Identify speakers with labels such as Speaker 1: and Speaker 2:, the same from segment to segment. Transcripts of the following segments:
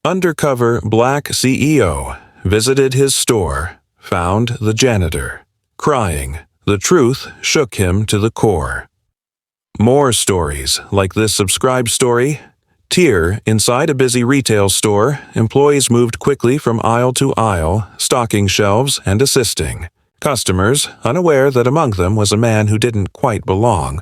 Speaker 1: Undercover black CEO visited his store, found the janitor, crying. The truth shook him to the core. More stories like this subscribe story. Tier, inside a busy retail store, employees moved quickly from aisle to aisle, stocking shelves and assisting customers, unaware that among them was a man who didn't quite belong.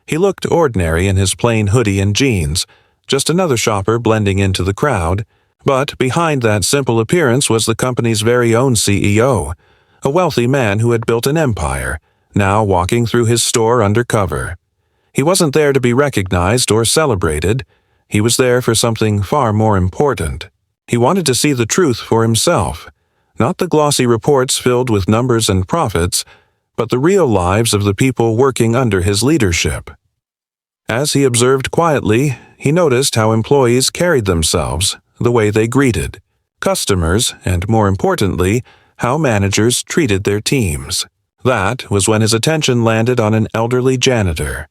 Speaker 1: He looked ordinary in his plain hoodie and jeans, just another shopper blending into the crowd, but behind that simple appearance was the company's very own CEO, a wealthy man who had built an empire, now walking through his store undercover. He wasn't there to be recognized or celebrated. He was there for something far more important. He wanted to see the truth for himself, not the glossy reports filled with numbers and profits, but the real lives of the people working under his leadership. As he observed quietly, he noticed how employees carried themselves, the way they greeted customers, and more importantly, how managers treated their teams. That was when his attention landed on an elderly janitor.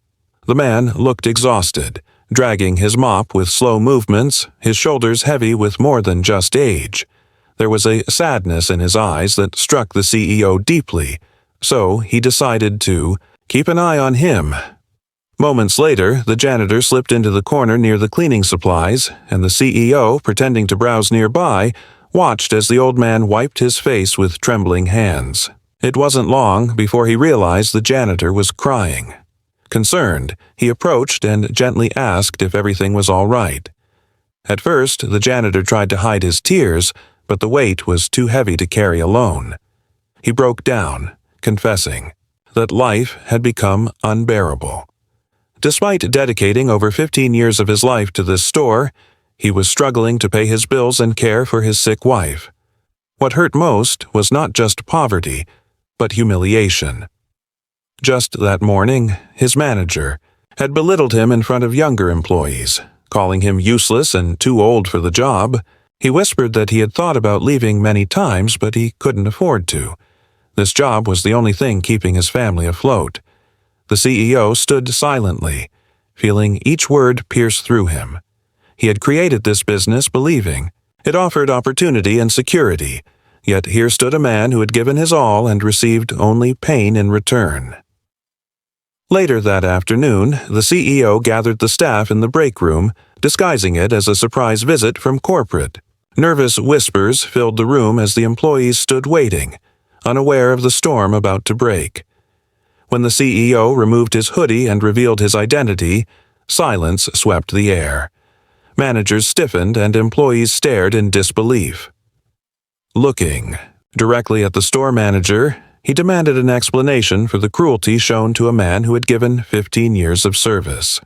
Speaker 1: The man looked exhausted, dragging his mop with slow movements, his shoulders heavy with more than just age. There was a sadness in his eyes that struck the CEO deeply, so he decided to keep an eye on him. Moments later, the janitor slipped into the corner near the cleaning supplies, and the CEO, pretending to browse nearby, watched as the old man wiped his face with trembling hands. It wasn't long before he realized the janitor was crying. Concerned, he approached and gently asked if everything was all right. At first, the janitor tried to hide his tears, but the weight was too heavy to carry alone. He broke down, confessing that life had become unbearable. Despite dedicating over 15 years of his life to this store, he was struggling to pay his bills and care for his sick wife. What hurt most was not just poverty, but humiliation. Just that morning, his manager had belittled him in front of younger employees, calling him useless and too old for the job. He whispered that he had thought about leaving many times, but he couldn't afford to. This job was the only thing keeping his family afloat. The CEO stood silently, feeling each word pierce through him. He had created this business believing it offered opportunity and security, yet here stood a man who had given his all and received only pain in return. Later that afternoon, the CEO gathered the staff in the break room, disguising it as a surprise visit from corporate. Nervous whispers filled the room as the employees stood waiting, unaware of the storm about to break. When the CEO removed his hoodie and revealed his identity, silence swept the air. Managers stiffened and employees stared in disbelief. Looking directly at the store manager, he demanded an explanation for the cruelty shown to a man who had given 15 years of service.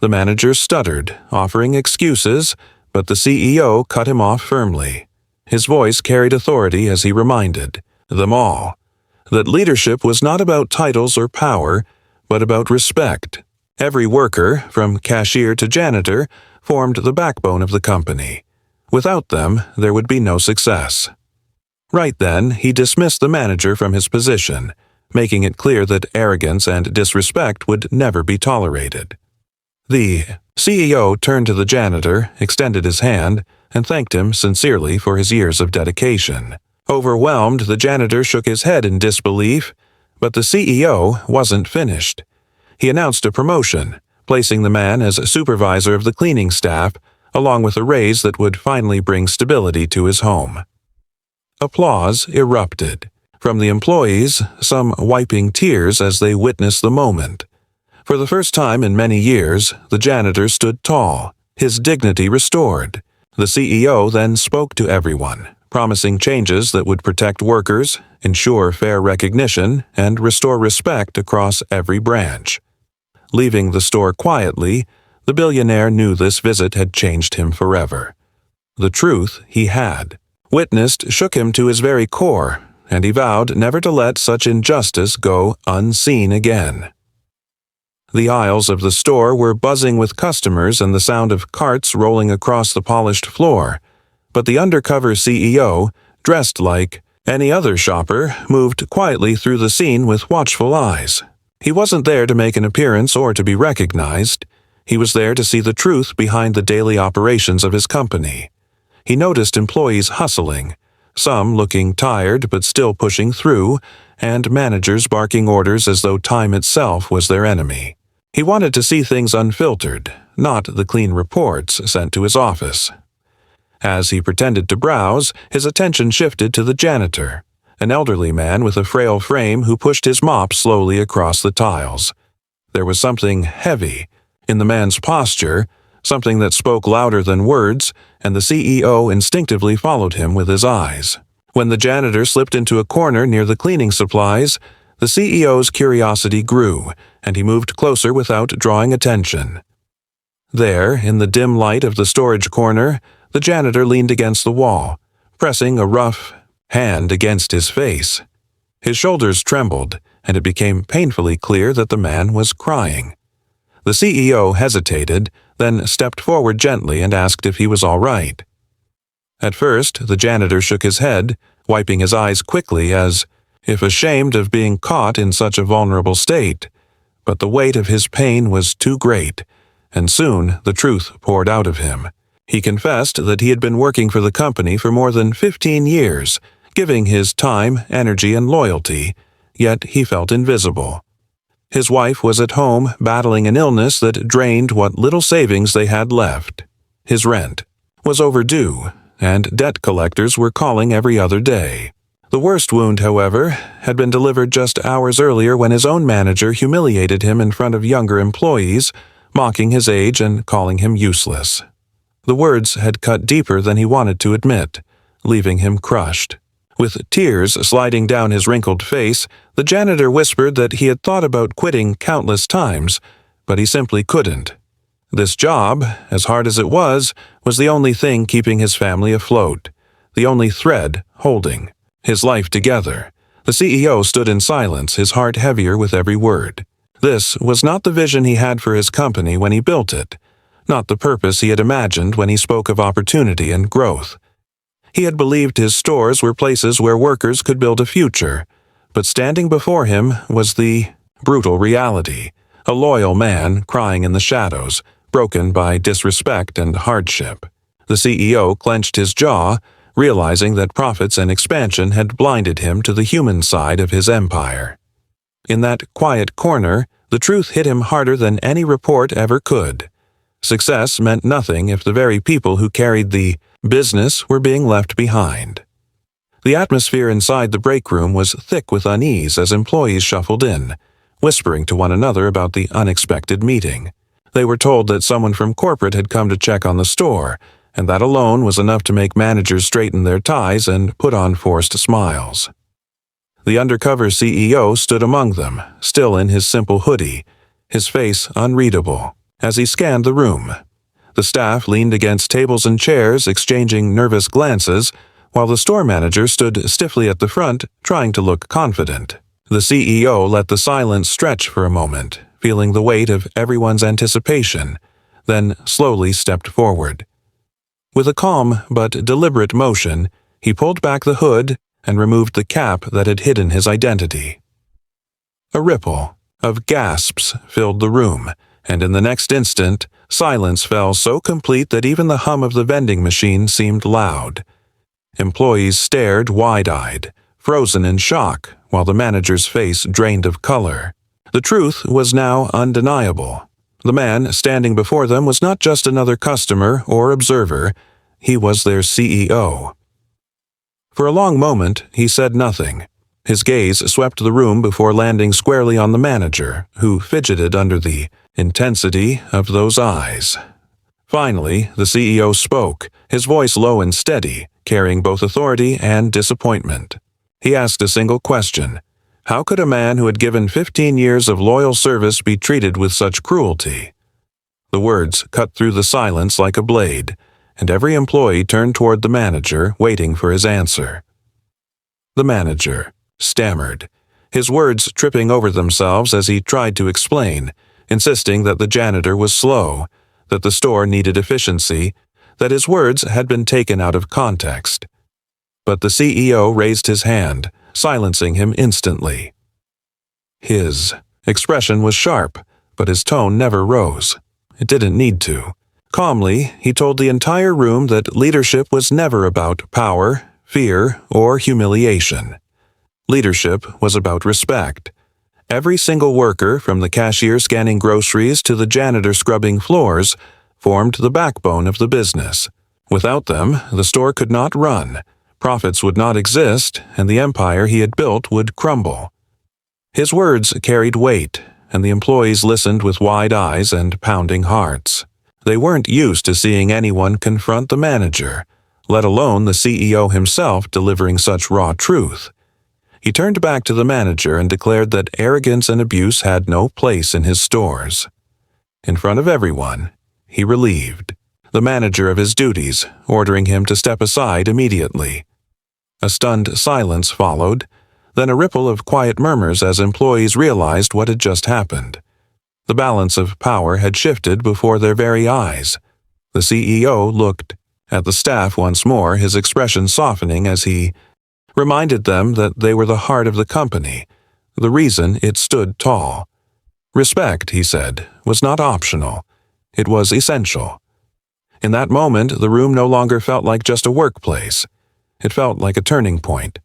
Speaker 1: The manager stuttered, offering excuses, but the CEO cut him off firmly. His voice carried authority as he reminded them all that leadership was not about titles or power, but about respect. Every worker, from cashier to janitor, formed the backbone of the company. Without them, there would be no success. Right then, he dismissed the manager from his position, making it clear that arrogance and disrespect would never be tolerated. The CEO turned to the janitor, extended his hand, and thanked him sincerely for his years of dedication. Overwhelmed, the janitor shook his head in disbelief, but the CEO wasn't finished. He announced a promotion, placing the man as a supervisor of the cleaning staff, along with a raise that would finally bring stability to his home. Applause erupted. From the employees, some wiping tears as they witnessed the moment. For the first time in many years, the janitor stood tall, his dignity restored. The CEO then spoke to everyone, promising changes that would protect workers, ensure fair recognition, and restore respect across every branch. Leaving the store quietly, the billionaire knew this visit had changed him forever. The truth he had witnessed shook him to his very core, and he vowed never to let such injustice go unseen again. The aisles of the store were buzzing with customers and the sound of carts rolling across the polished floor, but the undercover CEO, dressed like any other shopper, moved quietly through the scene with watchful eyes. He wasn't there to make an appearance or to be recognized. He was there to see the truth behind the daily operations of his company. He noticed employees hustling, some looking tired but still pushing through, and managers barking orders as though time itself was their enemy. He wanted to see things unfiltered, not the clean reports sent to his office. As he pretended to browse, his attention shifted to the janitor, an elderly man with a frail frame who pushed his mop slowly across the tiles. There was something heavy in the man's posture, something that spoke louder than words, and the CEO instinctively followed him with his eyes. When the janitor slipped into a corner near the cleaning supplies, the CEO's curiosity grew, and he moved closer without drawing attention. There, in the dim light of the storage corner, the janitor leaned against the wall, pressing a rough hand against his face. His shoulders trembled, and it became painfully clear that the man was crying. The CEO hesitated, then stepped forward gently and asked if he was all right. At first, the janitor shook his head, wiping his eyes quickly as if ashamed of being caught in such a vulnerable state. But the weight of his pain was too great, and soon the truth poured out of him. He confessed that he had been working for the company for more than 15 years, giving his time, energy, and loyalty, yet he felt invisible. His wife was at home battling an illness that drained what little savings they had left. His rent was overdue, and debt collectors were calling every other day. The worst wound, however, had been delivered just hours earlier when his own manager humiliated him in front of younger employees, mocking his age and calling him useless. The words had cut deeper than he wanted to admit, leaving him crushed. With tears sliding down his wrinkled face, the janitor whispered that he had thought about quitting countless times, but he simply couldn't. This job, as hard as it was the only thing keeping his family afloat, the only thread holding his life together. The CEO stood in silence, his heart heavier with every word. This was not the vision he had for his company when he built it, not the purpose he had imagined when he spoke of opportunity and growth. He had believed his stores were places where workers could build a future, but standing before him was the brutal reality, a loyal man crying in the shadows, broken by disrespect and hardship. The CEO clenched his jaw, realizing that profits and expansion had blinded him to the human side of his empire. In that quiet corner, the truth hit him harder than any report ever could. Success meant nothing if the very people who carried the business were being left behind. The atmosphere inside the break room was thick with unease as employees shuffled in, whispering to one another about the unexpected meeting. They were told that someone from corporate had come to check on the store, and that alone was enough to make managers straighten their ties and put on forced smiles. The Undercover CEO stood among them, still in his simple hoodie, his face unreadable. As he scanned the room, the staff leaned against tables and chairs, exchanging nervous glances, while the store manager stood stiffly at the front, trying to look confident. The CEO let the silence stretch for a moment, feeling the weight of everyone's anticipation, then slowly stepped forward. With a calm but deliberate motion, he pulled back the hood and removed the cap that had hidden his identity. A ripple of gasps filled the room, and in the next instant, silence fell so complete that even the hum of the vending machine seemed loud. Employees stared wide-eyed, frozen in shock, while the manager's face drained of color. The truth was now undeniable. The man standing before them was not just another customer or observer, he was their CEO. For a long moment, he said nothing. His gaze swept the room before landing squarely on the manager, who fidgeted under the intensity of those eyes. Finally, the CEO spoke, his voice low and steady, carrying both authority and disappointment. He asked a single question. How could a man who had given 15 years of loyal service be treated with such cruelty? The words cut through the silence like a blade, and every employee turned toward the manager, waiting for his answer. The manager stammered, his words tripping over themselves as he tried to explain, insisting that the janitor was slow, that the store needed efficiency, that his words had been taken out of context. But the CEO raised his hand, silencing him instantly. His expression was sharp, but his tone never rose. It didn't need to. Calmly, he told the entire room that leadership was never about power, fear, or humiliation. Leadership was about respect. Every single worker, from the cashier scanning groceries to the janitor scrubbing floors, formed the backbone of the business. Without them, the store could not run, profits would not exist, and the empire he had built would crumble. His words carried weight, and the employees listened with wide eyes and pounding hearts. They weren't used to seeing anyone confront the manager, let alone the CEO himself delivering such raw truth. He turned back to the manager and declared that arrogance and abuse had no place in his stores. In front of everyone, he relieved the manager of his duties, ordering him to step aside immediately. A stunned silence followed, then a ripple of quiet murmurs as employees realized what had just happened. The balance of power had shifted before their very eyes. The CEO looked at the staff once more, his expression softening as he reminded them that they were the heart of the company, the reason it stood tall. Respect, he said, was not optional. It was essential. In that moment, the room no longer felt like just a workplace. It felt like a turning point,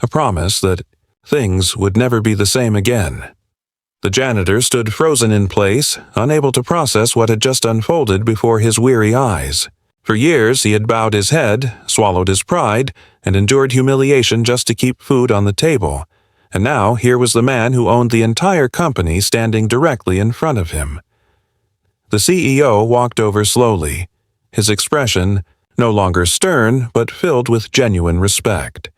Speaker 1: a promise that things would never be the same again. The janitor stood frozen in place, unable to process what had just unfolded before his weary eyes. For years he had bowed his head, swallowed his pride, and endured humiliation just to keep food on the table. And now here was the man who owned the entire company standing directly in front of him. The CEO walked over slowly, his expression no longer stern but filled with genuine respect.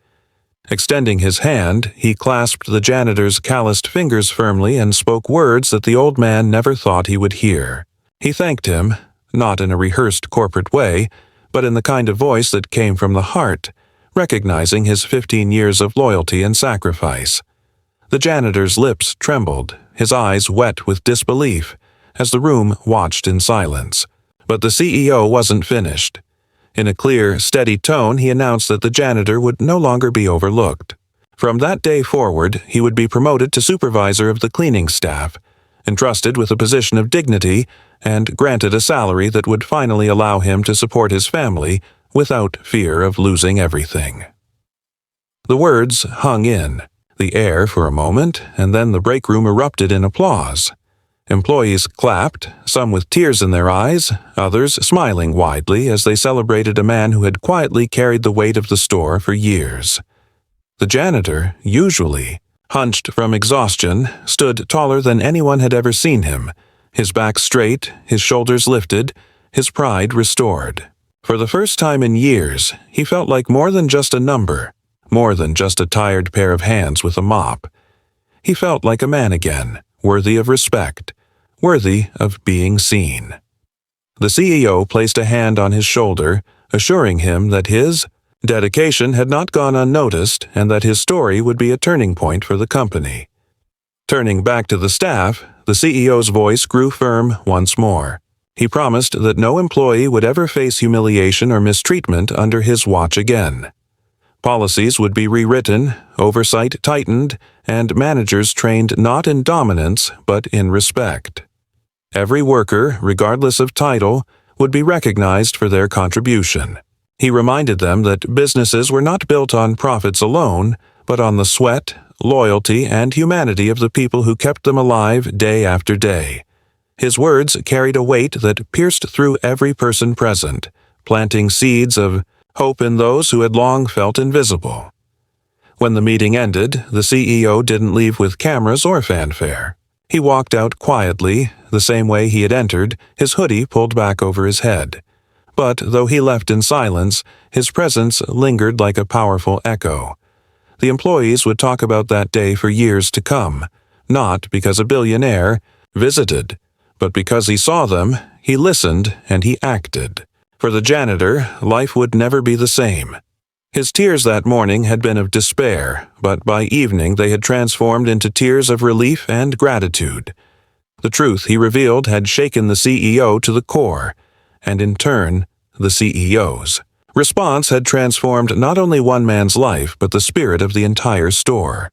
Speaker 1: Extending his hand, he clasped the janitor's calloused fingers firmly and spoke words that the old man never thought he would hear. He thanked him, not in a rehearsed corporate way, but in the kind of voice that came from the heart, recognizing his 15 years of loyalty and sacrifice. The janitor's lips trembled, his eyes wet with disbelief, as the room watched in silence. But the CEO wasn't finished. In a clear, steady tone, he announced that the janitor would no longer be overlooked. From that day forward, he would be promoted to supervisor of the cleaning staff, entrusted with a position of dignity, and granted a salary that would finally allow him to support his family without fear of losing everything. The words hung in the air for a moment, and then the break room erupted in applause. Employees clapped, some with tears in their eyes, others smiling widely as they celebrated a man who had quietly carried the weight of the store for years. The janitor, usually hunched from exhaustion, stood taller than anyone had ever seen him, his back straight, his shoulders lifted, his pride restored. For the first time in years, he felt like more than just a number, more than just a tired pair of hands with a mop. He felt like a man again, worthy of respect, worthy of being seen. The CEO placed a hand on his shoulder, assuring him that his dedication had not gone unnoticed and that his story would be a turning point for the company. Turning back to the staff, the CEO's voice grew firm once more. He promised that no employee would ever face humiliation or mistreatment under his watch again. Policies would be rewritten, oversight tightened, and managers trained not in dominance but in respect. Every worker, regardless of title, would be recognized for their contribution. He reminded them that businesses were not built on profits alone, but on the sweat, loyalty, and humanity of the people who kept them alive day after day. His words carried a weight that pierced through every person present, planting seeds of hope in those who had long felt invisible. When the meeting ended, the CEO didn't leave with cameras or fanfare. He walked out quietly, the same way he had entered, his hoodie pulled back over his head. But though he left in silence, his presence lingered like a powerful echo. The employees would talk about that day for years to come, not because a billionaire visited, but because he saw them, he listened, and he acted. For the janitor, life would never be the same. His tears that morning had been of despair, but by evening they had transformed into tears of relief and gratitude. The truth he revealed had shaken the CEO to the core, and in turn, the CEO's. Response had transformed not only one man's life but the spirit of the entire store.